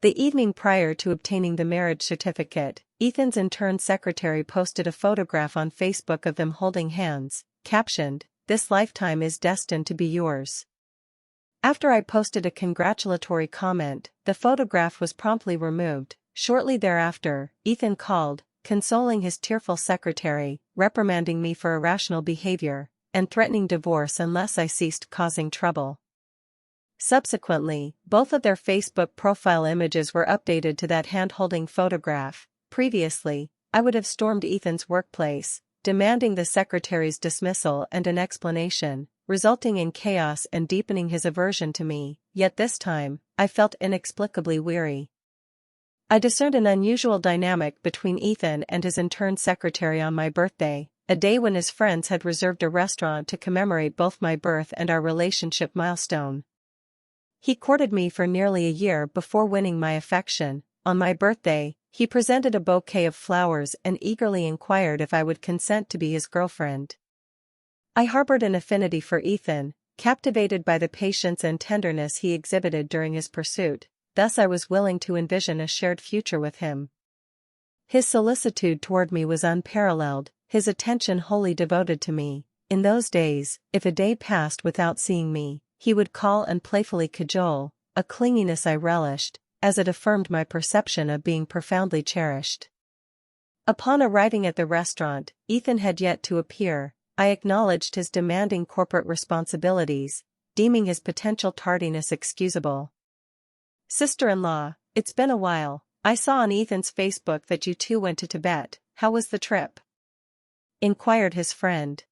The evening prior to obtaining the marriage certificate, Ethan's intern secretary posted a photograph on Facebook of them holding hands, captioned, "This lifetime is destined to be yours." After I posted a congratulatory comment, the photograph was promptly removed. Shortly thereafter, Ethan called, consoling his tearful secretary, reprimanding me for irrational behavior, and threatening divorce unless I ceased causing trouble. Subsequently, both of their Facebook profile images were updated to that hand-holding photograph. Previously, I would have stormed Ethan's workplace, demanding the secretary's dismissal and an explanation, resulting in chaos and deepening his aversion to me, yet this time, I felt inexplicably weary. I discerned an unusual dynamic between Ethan and his intern secretary on my birthday, a day when his friends had reserved a restaurant to commemorate both my birth and our relationship milestone. He courted me for nearly a year before winning my affection. On my birthday, he presented a bouquet of flowers and eagerly inquired if I would consent to be his girlfriend. I harbored an affinity for Ethan, captivated by the patience and tenderness he exhibited during his pursuit, thus I was willing to envision a shared future with him. His solicitude toward me was unparalleled, his attention wholly devoted to me. In those days, if a day passed without seeing me, he would call and playfully cajole, a clinginess I relished, as it affirmed my perception of being profoundly cherished. Upon arriving at the restaurant, Ethan had yet to appear. I acknowledged his demanding corporate responsibilities, deeming his potential tardiness excusable. "Sister-in-law, it's been a while. I saw on Ethan's Facebook that you two went to Tibet. How was the trip?" inquired his friend.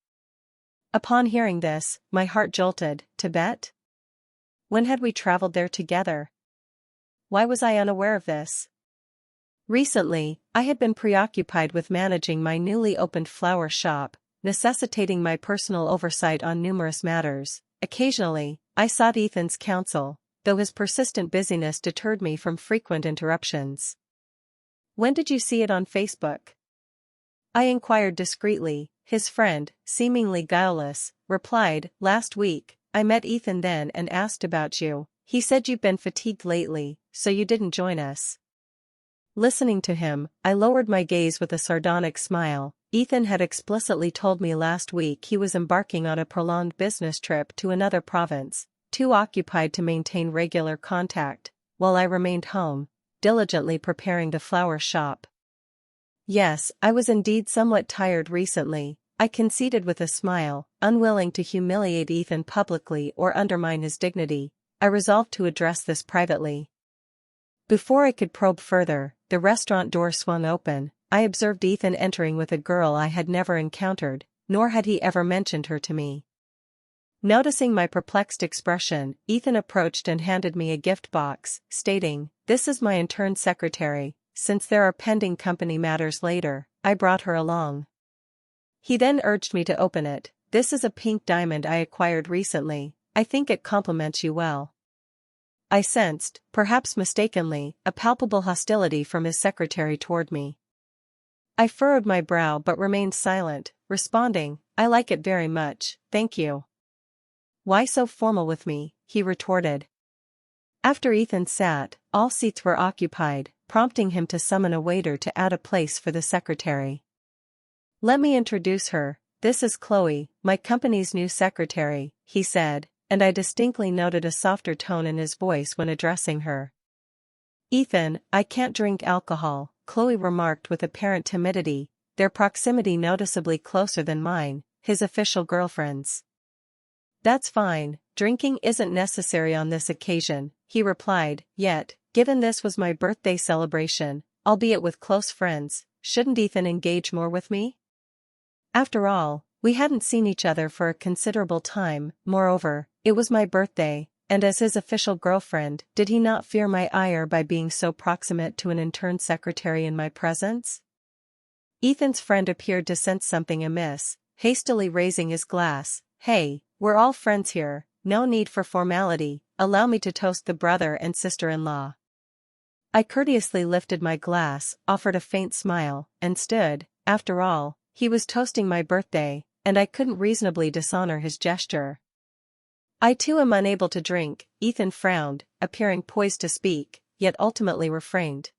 Upon hearing this, my heart jolted. Tibet? When had we traveled there together? Why was I unaware of this? Recently, I had been preoccupied with managing my newly opened flower shop, necessitating my personal oversight on numerous matters. Occasionally, I sought Ethan's counsel, though his persistent busyness deterred me from frequent interruptions. "When did you see it on Facebook?" I inquired discreetly. His friend, seemingly guileless, replied, "Last week. I met Ethan then and asked about you. He said you've been fatigued lately, so you didn't join us." Listening to him, I lowered my gaze with a sardonic smile. Ethan had explicitly told me last week he was embarking on a prolonged business trip to another province, too occupied to maintain regular contact, while I remained home, diligently preparing the flower shop. Yes, I was indeed somewhat tired recently, I conceded with a smile, unwilling to humiliate Ethan publicly or undermine his dignity. I resolved to address this privately. Before I could probe further, the restaurant door swung open. I observed Ethan entering with a girl I had never encountered, nor had he ever mentioned her to me. Noticing my perplexed expression, Ethan approached and handed me a gift box, stating, "This is my intern secretary. Since there are pending company matters later, I brought her along." He then urged me to open it. "This is a pink diamond I acquired recently. I think it compliments you well." I sensed, perhaps mistakenly, a palpable hostility from his secretary toward me. I furrowed my brow but remained silent, responding, "I like it very much, thank you." "Why so formal with me?" he retorted. After Ethan sat, all seats were occupied, prompting him to summon a waiter to add a place for the secretary. "Let me introduce her. This is Chloe, my company's new secretary," he said, and I distinctly noted a softer tone in his voice when addressing her. "Ethan, I can't drink alcohol," Chloe remarked with apparent timidity, their proximity noticeably closer than mine, his official girlfriend's. "That's fine, drinking isn't necessary on this occasion," he replied, "yet, given this was my birthday celebration, albeit with close friends, shouldn't Ethan engage more with me? After all, we hadn't seen each other for a considerable time. Moreover, it was my birthday, and as his official girlfriend, did he not fear my ire by being so proximate to an intern secretary in my presence?" Ethan's friend appeared to sense something amiss, hastily raising his glass. "Hey, we're all friends here, no need for formality, allow me to toast the brother and sister-in-law." I courteously lifted my glass, offered a faint smile, and stood. After all, he was toasting my birthday, and I couldn't reasonably dishonor his gesture. "I too am unable to drink," Ethan frowned, appearing poised to speak. yet ultimately refrained.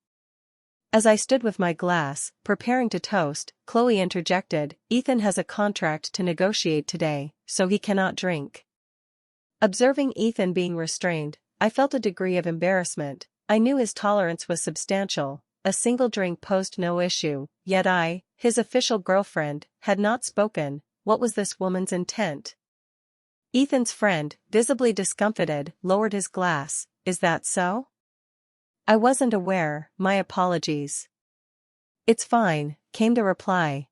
As I stood with my glass, preparing to toast, Chloe interjected, "Ethan has a contract to negotiate today, so he cannot drink." Observing Ethan being restrained, I felt a degree of embarrassment. I knew his tolerance was substantial, a single drink posed no issue, yet I, his official girlfriend, had not spoken. What was this woman's intent? Ethan's friend, visibly discomfited, lowered his glass. "Is that so?" "I wasn't aware, my apologies." "It's fine," came the reply.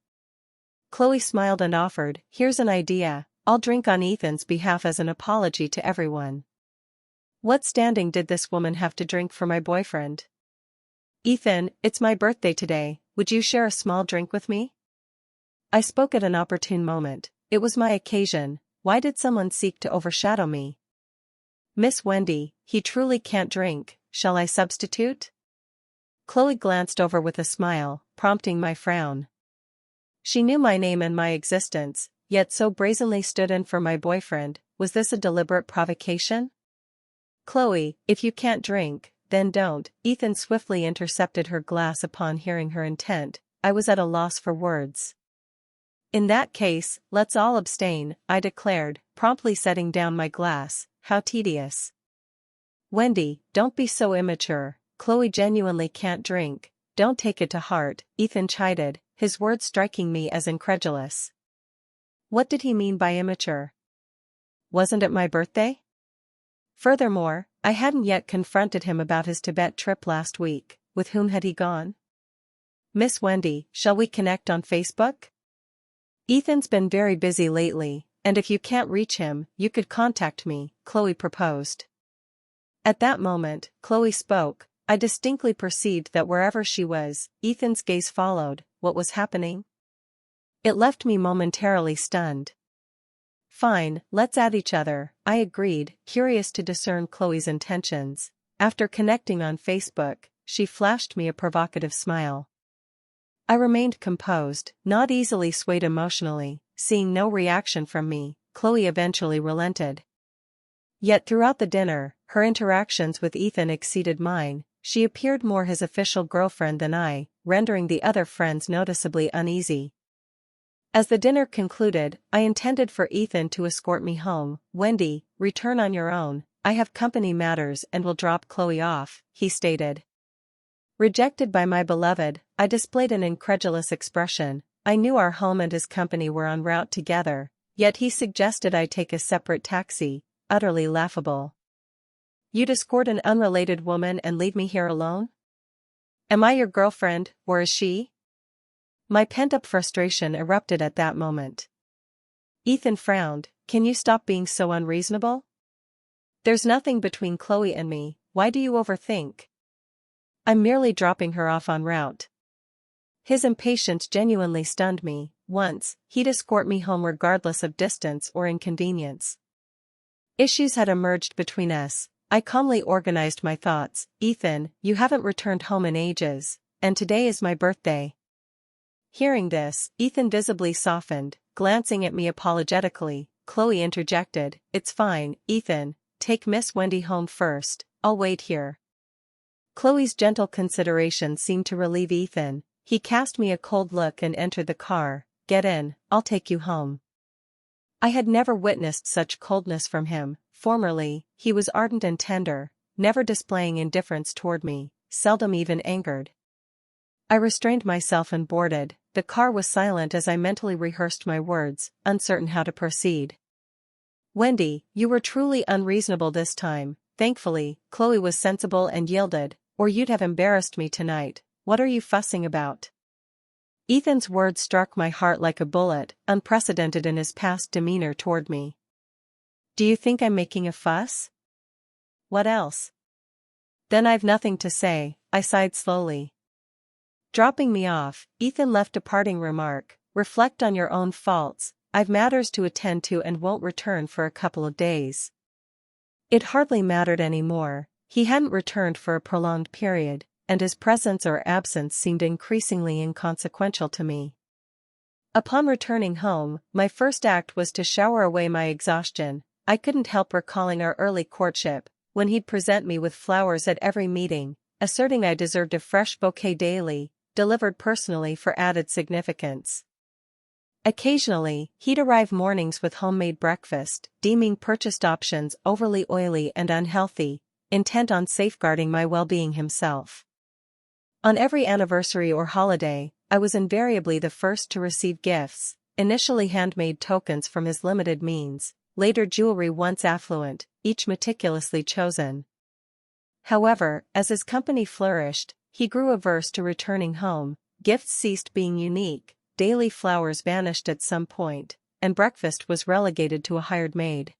Chloe smiled and offered, "Here's an idea, I'll drink on Ethan's behalf as an apology to everyone." What standing did this woman have to drink for my boyfriend? "Ethan, it's my birthday today, would you share a small drink with me?" I spoke at an opportune moment. It was my occasion. Why did someone seek to overshadow me? "Miss Wendy, he truly can't drink. Shall I substitute?" Chloe glanced over with a smile, prompting my frown. She knew my name and my existence, yet so brazenly stood in for my boyfriend. Was this a deliberate provocation? "Chloe, if you can't drink, then don't." Ethan swiftly intercepted her glass upon hearing her intent. I was at a loss for words. "In that case, let's all abstain," I declared, promptly setting down my glass. How tedious. "Wendy, don't be so immature. Chloe genuinely can't drink. Don't take it to heart," Ethan chided, his words striking me as incredulous. What did he mean by immature? Wasn't it my birthday? Furthermore, I hadn't yet confronted him about his Tibet trip last week. With whom had he gone? "Miss Wendy, shall we connect on Facebook? Ethan's been very busy lately, and if you can't reach him, you could contact me," Chloe proposed. At that moment, Chloe spoke. I distinctly perceived that wherever she was, Ethan's gaze followed. What was happening? It left me momentarily stunned. "Fine, let's add each other," I agreed, curious to discern Chloe's intentions. After connecting on Facebook, she flashed me a provocative smile. I remained composed, not easily swayed emotionally. Seeing no reaction from me, Chloe eventually relented. Yet throughout the dinner, her interactions with Ethan exceeded mine. She appeared more his official girlfriend than I, rendering the other friends noticeably uneasy. As the dinner concluded, I intended for Ethan to escort me home. "Wendy, return on your own, I have company matters and will drop Chloe off," he stated. Rejected by my beloved, I displayed an incredulous expression. I knew our home and his company were en route together, yet he suggested I take a separate taxi. Utterly laughable. "You'd escort an unrelated woman and leave me here alone? Am I your girlfriend, or is she?" My pent-up frustration erupted at that moment. Ethan frowned. "Can you stop being so unreasonable? There's nothing between Chloe and me, why do you overthink? I'm merely dropping her off en route." His impatience genuinely stunned me. Once, he'd escort me home regardless of distance or inconvenience. Issues had emerged between us. I calmly organized my thoughts. "Ethan, you haven't returned home in ages, and today is my birthday." Hearing this, Ethan visibly softened, glancing at me apologetically. Chloe interjected, "It's fine, Ethan, take Miss Wendy home first, I'll wait here." Chloe's gentle consideration seemed to relieve Ethan. He cast me a cold look and entered the car. "Get in, I'll take you home." I had never witnessed such coldness from him. Formerly, he was ardent and tender, never displaying indifference toward me, seldom even angered. I restrained myself and boarded. The car was silent as I mentally rehearsed my words, uncertain how to proceed. "Wendy, you were truly unreasonable this time." Thankfully, Chloe was sensible and yielded. "Or you'd have embarrassed me tonight. What are you fussing about?" Ethan's words struck my heart like a bullet, unprecedented in his past demeanor toward me. "Do you think I'm making a fuss?" "What else?" "Then I've nothing to say," I sighed slowly. Dropping me off, Ethan left a parting remark, "Reflect on your own faults, I've matters to attend to and won't return for a couple of days." It hardly mattered anymore. He hadn't returned for a prolonged period, and his presence or absence seemed increasingly inconsequential to me. Upon returning home, my first act was to shower away my exhaustion. I couldn't help recalling our early courtship, when he'd present me with flowers at every meeting, asserting I deserved a fresh bouquet daily, delivered personally for added significance. Occasionally, he'd arrive mornings with homemade breakfast, deeming purchased options overly oily and unhealthy, intent on safeguarding my well-being himself. On every anniversary or holiday, I was invariably the first to receive gifts, initially handmade tokens from his limited means, later jewelry once affluent, each meticulously chosen. However, as his company flourished, he grew averse to returning home, gifts ceased being unique, daily flowers vanished at some point, and breakfast was relegated to a hired maid.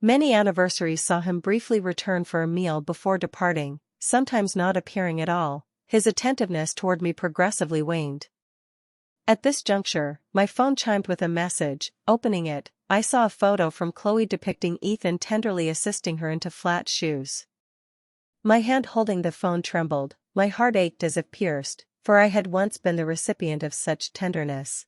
Many anniversaries saw him briefly return for a meal before departing, sometimes not appearing at all. His attentiveness toward me progressively waned. At this juncture, my phone chimed with a message. Opening it, I saw a photo from Chloe depicting Ethan tenderly assisting her into flat shoes. My hand holding the phone trembled, my heart ached as if pierced, for I had once been the recipient of such tenderness.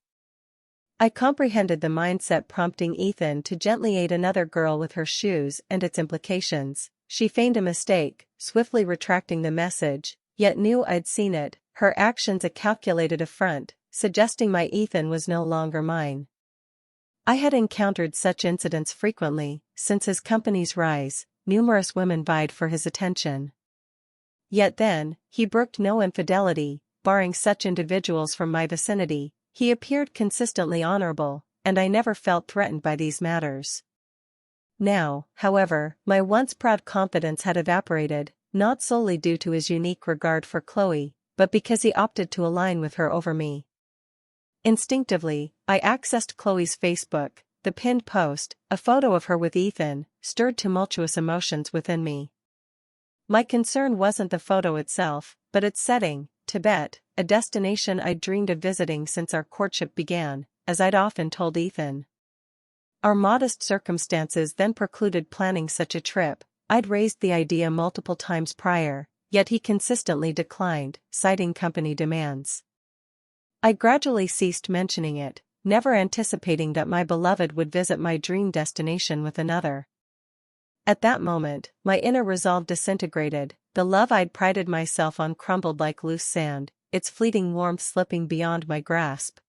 I comprehended the mindset prompting Ethan to gently aid another girl with her shoes and its implications. She feigned a mistake, swiftly retracting the message, yet knew I'd seen it, her actions a calculated affront, suggesting my Ethan was no longer mine. I had encountered such incidents frequently, since his company's rise, numerous women vied for his attention. Yet then, he brooked no infidelity, barring such individuals from my vicinity. He appeared consistently honorable, and I never felt threatened by these matters. Now, however, my once proud confidence had evaporated, not solely due to his unique regard for Chloe, but because he opted to align with her over me. Instinctively, I accessed Chloe's Facebook. The pinned post, a photo of her with Ethan, stirred tumultuous emotions within me. My concern wasn't the photo itself, but its setting, Tibet, a destination I'd dreamed of visiting since our courtship began, as I'd often told Ethan. Our modest circumstances then precluded planning such a trip. I'd raised the idea multiple times prior, yet he consistently declined, citing company demands. I gradually ceased mentioning it, never anticipating that my beloved would visit my dream destination with another. At that moment, my inner resolve disintegrated, the love I'd prided myself on crumbled like loose sand, its fleeting warmth slipping beyond my grasp.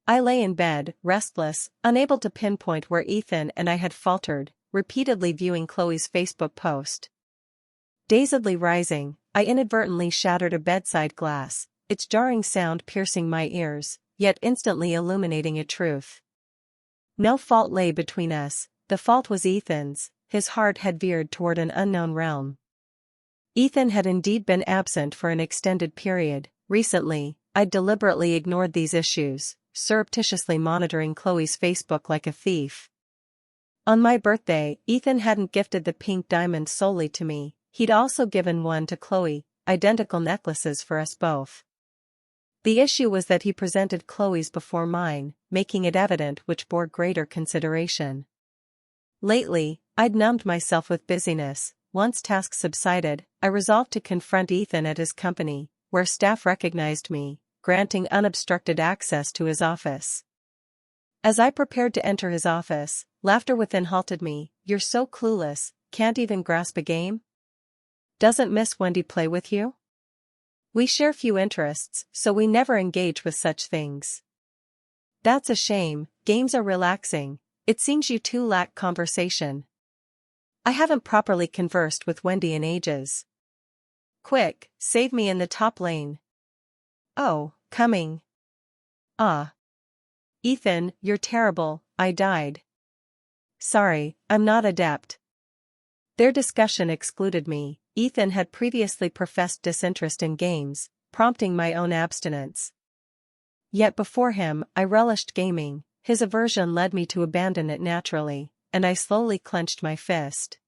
I lay in bed, restless, unable to pinpoint where Ethan and I had faltered, repeatedly viewing Chloe's Facebook post. Dazedly rising, I inadvertently shattered a bedside glass, its jarring sound piercing my ears, yet instantly illuminating a truth. No fault lay between us, the fault was Ethan's. His heart had veered toward an unknown realm. Ethan had indeed been absent for an extended period. Recently, I'd deliberately ignored these issues, surreptitiously monitoring Chloe's Facebook like a thief. On my birthday, Ethan hadn't gifted the pink diamond solely to me, he'd also given one to Chloe, identical necklaces for us both. The issue was that he presented Chloe's before mine, making it evident which bore greater consideration. Lately, I'd numbed myself with busyness. Once tasks subsided, I resolved to confront Ethan at his company, where staff recognized me, granting unobstructed access to his office. As I prepared to enter his office, laughter within halted me. "You're so clueless, can't even grasp a game? Doesn't Miss Wendy play with you? We share few interests, so we never engage with such things." "That's a shame, games are relaxing. It seems you two lack conversation." "I haven't properly conversed with Wendy in ages." "Quick, save me in the top lane." "Oh, coming." "Ah. Ethan, you're terrible, I died." "Sorry, I'm not adept." Their discussion excluded me. Ethan had previously professed disinterest in games, prompting my own abstinence. Yet before him, I relished gaming. His aversion led me to abandon it naturally, and I slowly clenched my fist.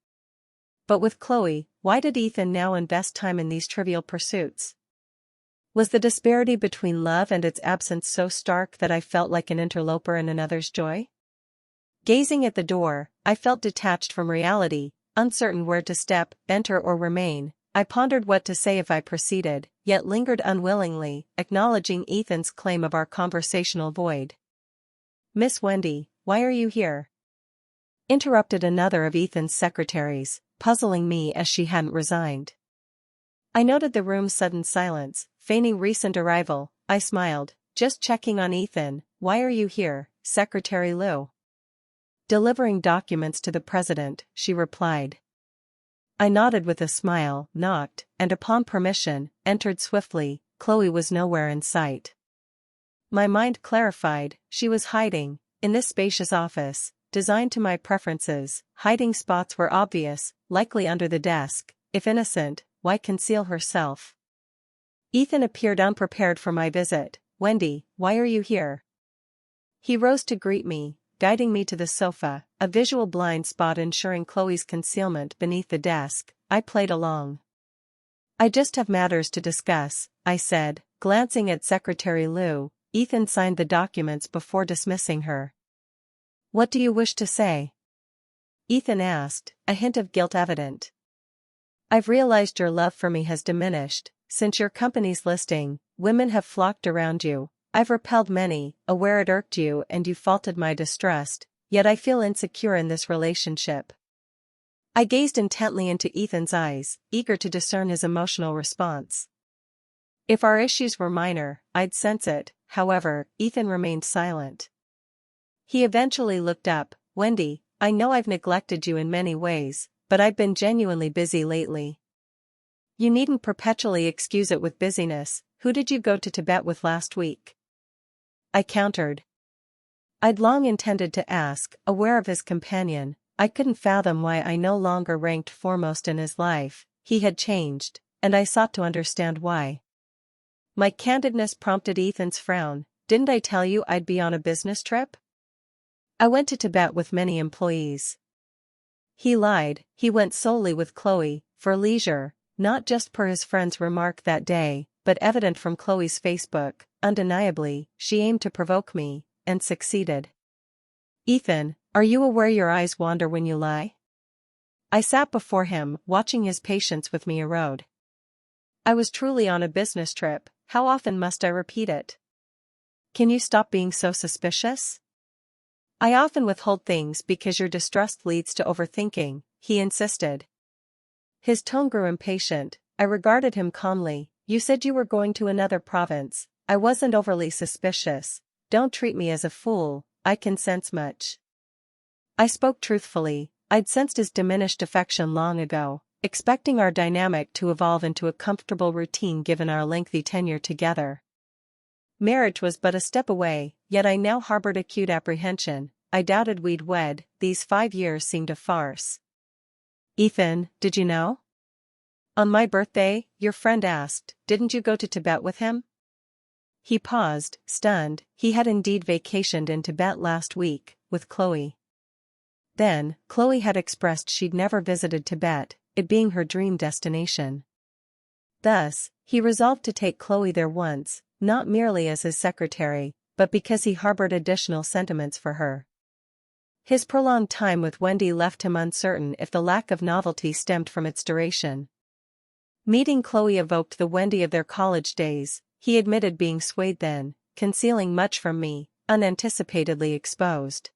But with Chloe, why did Ethan now invest time in these trivial pursuits? Was the disparity between love and its absence so stark that I felt like an interloper in another's joy? Gazing at the door, I felt detached from reality, uncertain where to step, enter or remain. I pondered what to say if I proceeded, yet lingered unwillingly, acknowledging Ethan's claim of our conversational void. "Miss Wendy, why are you here?" interrupted another of Ethan's secretaries, puzzling me as she hadn't resigned. I noted the room's sudden silence, feigning recent arrival. I smiled. Just checking on Ethan. Why are you here, Secretary Lou? Delivering documents to the president, she replied. I nodded with a smile, knocked, and upon permission, entered swiftly. Chloe was nowhere in sight. My mind clarified. She was hiding, in this spacious office, designed to my preferences. Hiding spots were obvious, likely under the desk. If innocent, why conceal herself? Ethan appeared unprepared for my visit. Wendy, why are you here? He rose to greet me, guiding me to the sofa, a visual blind spot ensuring Chloe's concealment beneath the desk. I played along. I just have matters to discuss, I said, glancing at Secretary Lou. Ethan signed the documents before dismissing her. What do you wish to say? Ethan asked, a hint of guilt evident. I've realized your love for me has diminished. Since your company's listing, women have flocked around you. I've repelled many, aware it irked you and you faulted my distrust, yet I feel insecure in this relationship. I gazed intently into Ethan's eyes, eager to discern his emotional response. If our issues were minor, I'd sense it. However, Ethan remained silent. He eventually looked up. Wendy, I know I've neglected you in many ways, but I've been genuinely busy lately. You needn't perpetually excuse it with busyness. Who did you go to Tibet with last week? I countered. I'd long intended to ask, aware of his companion. I couldn't fathom why I no longer ranked foremost in his life. He had changed, and I sought to understand why. My candidness prompted Ethan's frown. Didn't I tell you I'd be on a business trip? I went to Tibet with many employees. He lied. He went solely with Chloe, for leisure, not just per his friend's remark that day, but evident from Chloe's Facebook. Undeniably, she aimed to provoke me, and succeeded. Ethan, are you aware your eyes wander when you lie? I sat before him, watching his patience with me erode. I was truly on a business trip. How often must I repeat it? Can you stop being so suspicious? I often withhold things because your distrust leads to overthinking, he insisted. His tone grew impatient. I regarded him calmly. You said you were going to another province. I wasn't overly suspicious. Don't treat me as a fool, I can sense much. I spoke truthfully. I'd sensed his diminished affection long ago, expecting our dynamic to evolve into a comfortable routine given our lengthy tenure together. Marriage was but a step away, yet I now harbored acute apprehension. I doubted we'd wed. These 5 years seemed a farce. Ethan, did you know? On my birthday, your friend asked, didn't you go to Tibet with him? He paused, stunned. He had indeed vacationed in Tibet last week, with Chloe. Then, Chloe had expressed she'd never visited Tibet, it being her dream destination. Thus, he resolved to take Chloe there once, not merely as his secretary, but because he harbored additional sentiments for her. His prolonged time with Wendy left him uncertain if the lack of novelty stemmed from its duration. Meeting Chloe evoked the Wendy of their college days. He admitted being swayed then, concealing much from me, unanticipatedly exposed.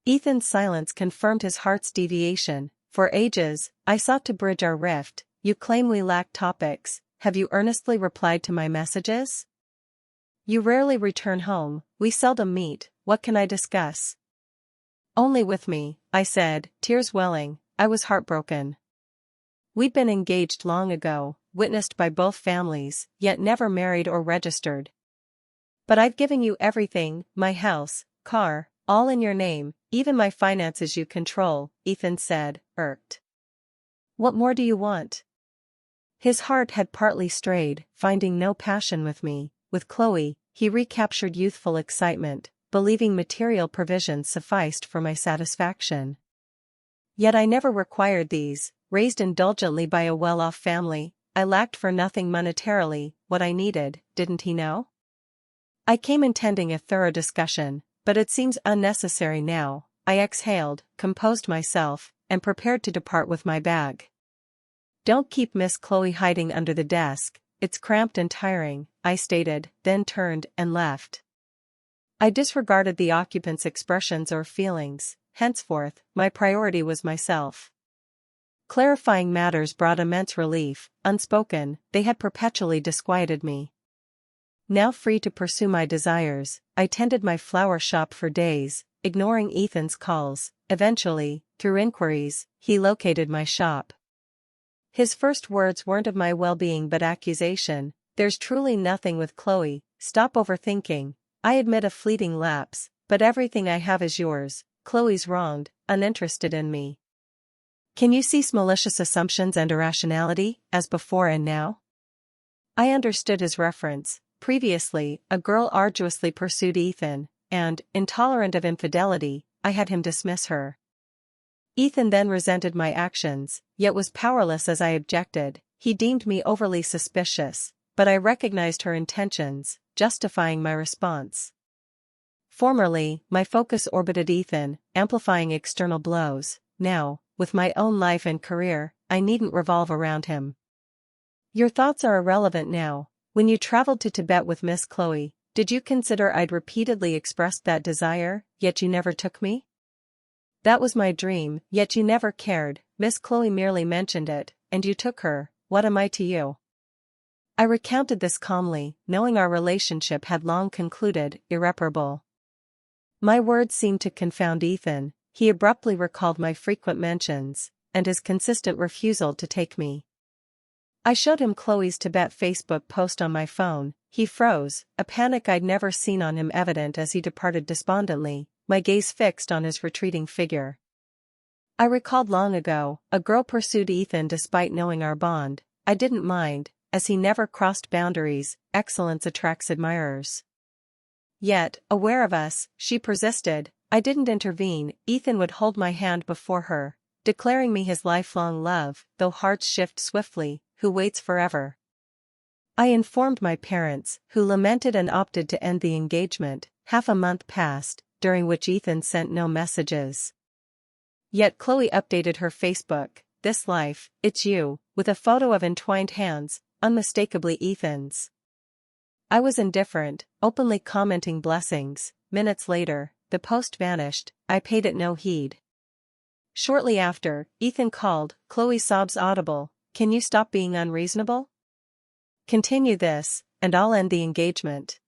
Ethan's silence confirmed his heart's deviation. For ages, I sought to bridge our rift. You claim we lack topics. Have you earnestly replied to my messages? You rarely return home. We seldom meet. What can I discuss? Only with me, I said, tears welling. I was heartbroken. We'd been engaged long ago, witnessed by both families, yet never married or registered. But I've given you everything, my house, car, all in your name, even my finances you control, Ethan said, irked. What more do you want? His heart had partly strayed, finding no passion with me. With Chloe, he recaptured youthful excitement, believing material provisions sufficed for my satisfaction. Yet I never required these. Raised indulgently by a well-off family, I lacked for nothing monetarily. What I needed, didn't he know? I came intending a thorough discussion, but it seems unnecessary now. I exhaled, composed myself, and prepared to depart with my bag. Don't keep Miss Chloe hiding under the desk, it's cramped and tiring, I stated, then turned and left. I disregarded the occupant's expressions or feelings. henceforth, my priority was myself. Clarifying matters brought immense relief. Unspoken, they had perpetually disquieted me. Now free to pursue my desires, I tended my flower shop for days, ignoring Ethan's calls. Eventually, through inquiries, he located my shop. His first words weren't of my well-being but accusation. "There's truly nothing with Chloe, stop overthinking. I admit a fleeting lapse, but everything I have is yours. Chloe's wronged, uninterested in me." Can you cease malicious assumptions and irrationality, as before and now? I understood his reference. Previously, a girl arduously pursued Ethan, and, intolerant of infidelity, I had him dismiss her. Ethan then resented my actions, yet was powerless as I objected. He deemed me overly suspicious, but I recognized her intentions, justifying my response. Formerly, my focus orbited Ethan, amplifying external blows. Now, with my own life and career, I needn't revolve around him. Your thoughts are irrelevant now. When you traveled to Tibet with Miss Chloe, did you consider I'd repeatedly expressed that desire, yet you never took me? That was my dream, yet you never cared. Miss Chloe merely mentioned it, and you took her. What am I to you? I recounted this calmly, knowing our relationship had long concluded, irreparable. My words seemed to confound Ethan. He abruptly recalled my frequent mentions, and his consistent refusal to take me. I showed him Chloe's Tibet Facebook post on my phone. He froze, a panic I'd never seen on him evident as he departed despondently, my gaze fixed on his retreating figure. I recalled long ago, a girl pursued Ethan despite knowing our bond. I didn't mind, as he never crossed boundaries. Excellence attracts admirers. Yet, aware of us, she persisted. I didn't intervene. Ethan would hold my hand before her, declaring me his lifelong love, though hearts shift swiftly. Who waits forever? I informed my parents, who lamented and opted to end the engagement. Half a month passed, during which Ethan sent no messages. Yet Chloe updated her Facebook. "This life, it's you," with a photo of entwined hands, unmistakably Ethan's. I was indifferent, openly commenting blessings. Minutes later, the post vanished. I paid it no heed. Shortly after, Ethan called, Chloe's sobs audible. "Can you stop being unreasonable? Continue this, and I'll end the engagement."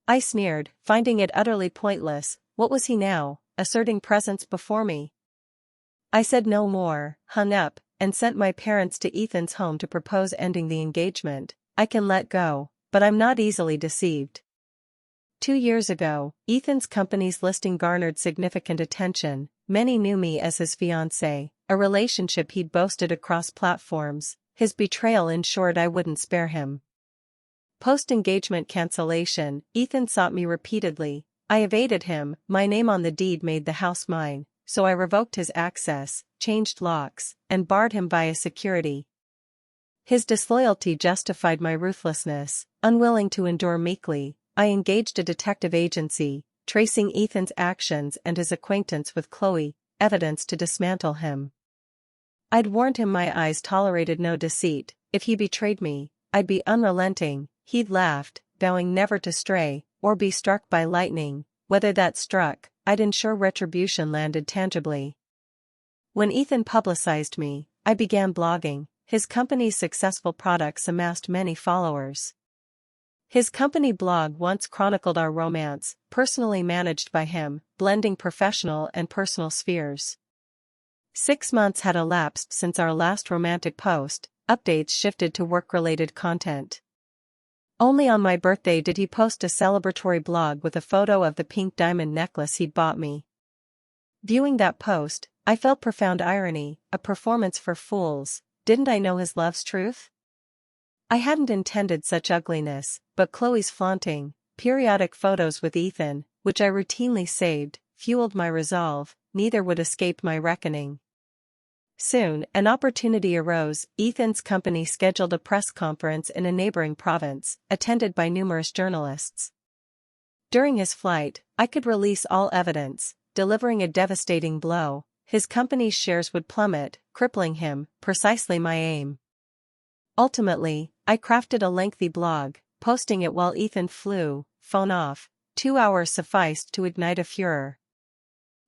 I sneered, finding it utterly pointless. What was he now, asserting presence before me? I said no more, hung up, and sent my parents to Ethan's home to propose ending the engagement. I can let go, but I'm not easily deceived. 2 years ago, Ethan's company's listing garnered significant attention. Many knew me as his fiancée, a relationship he'd boasted across platforms. His betrayal ensured I wouldn't spare him. Post-engagement cancellation, Ethan sought me repeatedly. I evaded him. My name on the deed made the house mine, so I revoked his access, changed locks, and barred him via security. His disloyalty justified my ruthlessness. Unwilling to endure meekly, I engaged a detective agency, tracing Ethan's actions and his acquaintance with Chloe, evidence to dismantle him. I'd warned him my eyes tolerated no deceit. If he betrayed me, I'd be unrelenting. He'd laughed, vowing never to stray, or be struck by lightning. Whether that struck, I'd ensure retribution landed tangibly. When Ethan publicized me, I began blogging. His company's successful products amassed many followers. His company blog once chronicled our romance, personally managed by him, blending professional and personal spheres. 6 months had elapsed since our last romantic post. Updates shifted to work-related content. Only on my birthday did he post a celebratory blog with a photo of the pink diamond necklace he'd bought me. Viewing that post, I felt profound irony, a performance for fools. Didn't I know his love's truth? I hadn't intended such ugliness, but Chloe's flaunting, periodic photos with Ethan, which I routinely saved, fueled my resolve. Neither would escape my reckoning. Soon, an opportunity arose. Ethan's company scheduled a press conference in a neighboring province, attended by numerous journalists. During his flight, I could release all evidence, delivering a devastating blow. His company's shares would plummet, crippling him, precisely my aim. Ultimately, I crafted a lengthy blog, posting it while Ethan flew. Phone off. 2 hours sufficed to ignite a furor.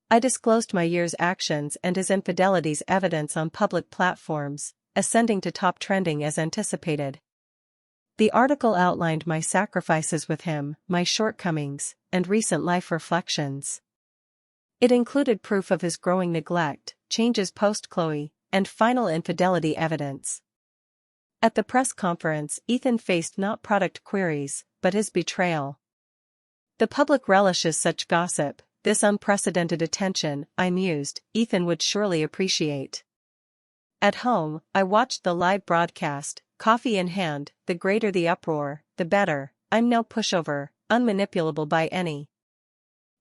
I disclosed my year's actions and his infidelity's evidence on public platforms, ascending to top trending as anticipated. The article outlined my sacrifices with him, my shortcomings, and recent life reflections. It included proof of his growing neglect, changes post-Chloe, and final infidelity evidence. At the press conference, Ethan faced not product queries, but his betrayal. The public relishes such gossip, this unprecedented attention, I mused, Ethan would surely appreciate. At home, I watched the live broadcast, coffee in hand, the greater the uproar, the better, I'm no pushover, unmanipulable by any.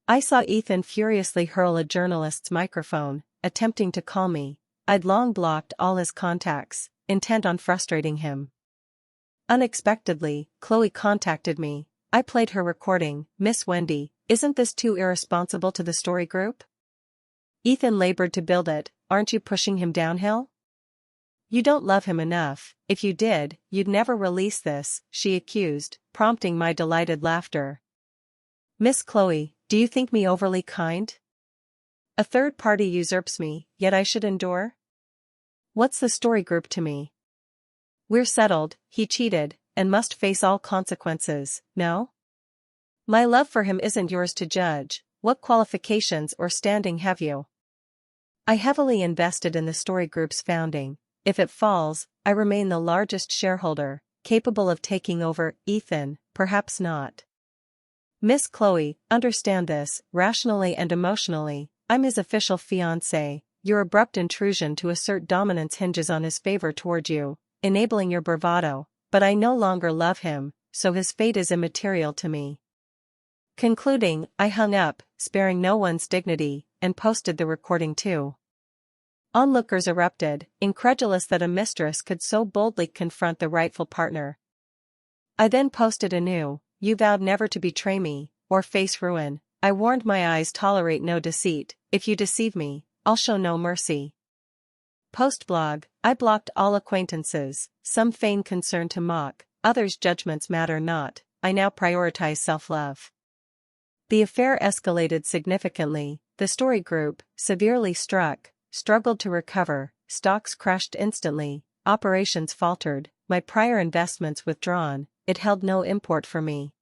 I saw Ethan furiously hurl a journalist's microphone, attempting to call me. I'd long blocked all his contacts, intent on frustrating him. Unexpectedly, Chloe contacted me. I played her recording. Miss Wendy, isn't this too irresponsible to the story group? Ethan labored to build it, aren't you pushing him downhill? You don't love him enough, if you did, you'd never release this, she accused, prompting my delighted laughter. Miss Chloe, do you think me overly kind? A third party usurps me, yet I should endure? What's the story group to me? We're settled, he cheated, and must face all consequences, no? My love for him isn't yours to judge, what qualifications or standing have you? I heavily invested in the story group's founding. If it falls, I remain the largest shareholder, capable of taking over. Ethan, perhaps not. Miss Chloe, understand this, rationally and emotionally, I'm his official fiancé. Your abrupt intrusion to assert dominance hinges on his favor toward you, enabling your bravado, but I no longer love him, so his fate is immaterial to me. Concluding, I hung up, sparing no one's dignity, and posted the recording too. Onlookers erupted, incredulous that a mistress could so boldly confront the rightful partner. I then posted anew, you vowed never to betray me, or face ruin. I warned my eyes tolerate no deceit, if you deceive me, I'll show no mercy. Post-blog, I blocked all acquaintances, some feign concern to mock, others' judgments matter not, I now prioritize self-love. The affair escalated significantly, the story group, severely struck, struggled to recover, stocks crashed instantly, operations faltered, my prior investments withdrawn, it held no import for me.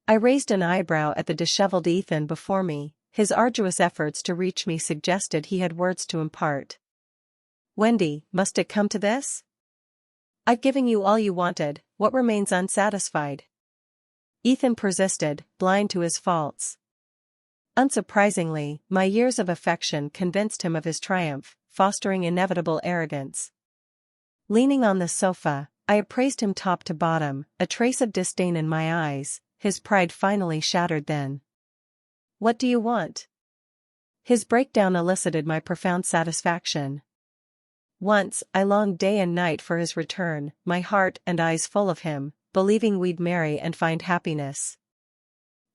I raised an eyebrow at the disheveled Ethan before me, his arduous efforts to reach me suggested he had words to impart. Wendy, must it come to this? I've given you all you wanted, what remains unsatisfied? Ethan persisted, blind to his faults. Unsurprisingly, my years of affection convinced him of his triumph, fostering inevitable arrogance. Leaning on the sofa, I appraised him top to bottom, a trace of disdain in my eyes, his pride finally shattered then. What do you want? His breakdown elicited my profound satisfaction. Once, I longed day and night for his return, my heart and eyes full of him, believing we'd marry and find happiness.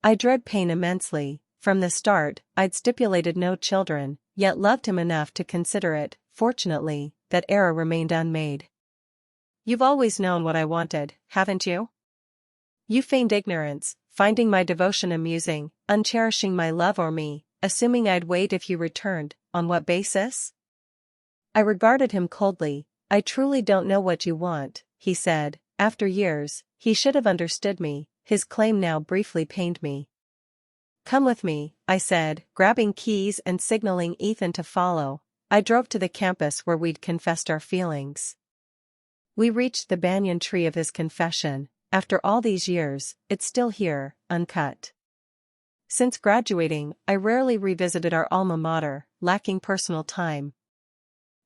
I dread pain immensely, from the start, I'd stipulated no children, yet loved him enough to consider it, fortunately, that error remained unmade. You've always known what I wanted, haven't you? You feigned ignorance, finding my devotion amusing, uncherishing my love or me, assuming I'd wait if you returned, on what basis? I regarded him coldly. I truly don't know what you want, he said. After years, he should have understood me, his claim now briefly pained me. Come with me, I said, grabbing keys and signaling Ethan to follow. I drove to the campus where we'd confessed our feelings. We reached the banyan tree of his confession. After all these years, it's still here, uncut. Since graduating, I rarely revisited our alma mater, lacking personal time.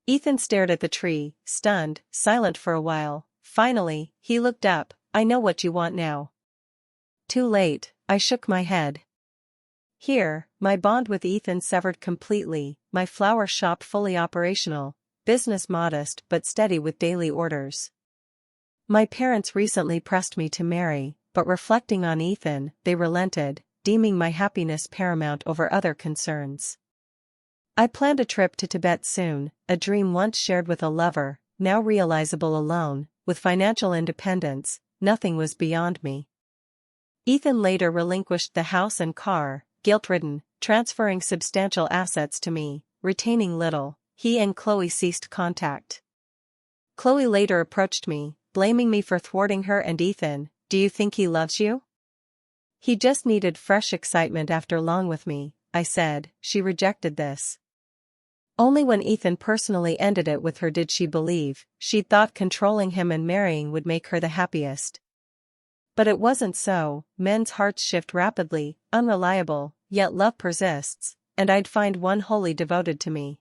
Ethan stared at the tree, stunned, silent for a while. Finally, he looked up. I know what you want now. Too late, I shook my head. Here, my bond with Ethan severed completely, my flower shop fully operational, business modest but steady with daily orders. My parents recently pressed me to marry, but reflecting on Ethan, they relented, deeming my happiness paramount over other concerns. I planned a trip to Tibet soon, a dream once shared with a lover, now realizable alone. With financial independence, nothing was beyond me. Ethan later relinquished the house and car, guilt-ridden, transferring substantial assets to me, retaining little. He and Chloe ceased contact. Chloe later approached me, blaming me for thwarting her and Ethan. Do you think he loves you? He just needed fresh excitement after long with me, I said. She rejected this. Only when Ethan personally ended it with her did she believe. She'd thought controlling him and marrying would make her the happiest. But it wasn't so. Men's hearts shift rapidly, unreliable, yet love persists, and I'd find one wholly devoted to me.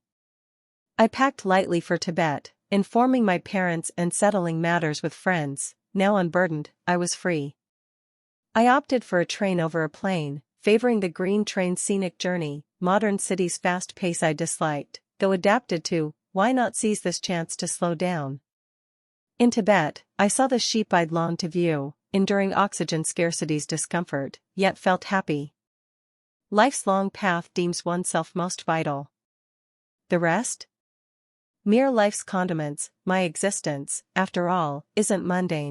I packed lightly for Tibet, informing my parents and settling matters with friends. Now unburdened, I was free. I opted for a train over a plane, favoring the green train's scenic journey. Modern city's fast pace I disliked, though adapted to. Why not seize this chance to slow down? In Tibet, I saw the sheep I'd longed to view, enduring oxygen scarcity's discomfort, yet felt happy. Life's long path deems oneself most vital. The rest? Mere life's condiments. My existence, after all, isn't mundane.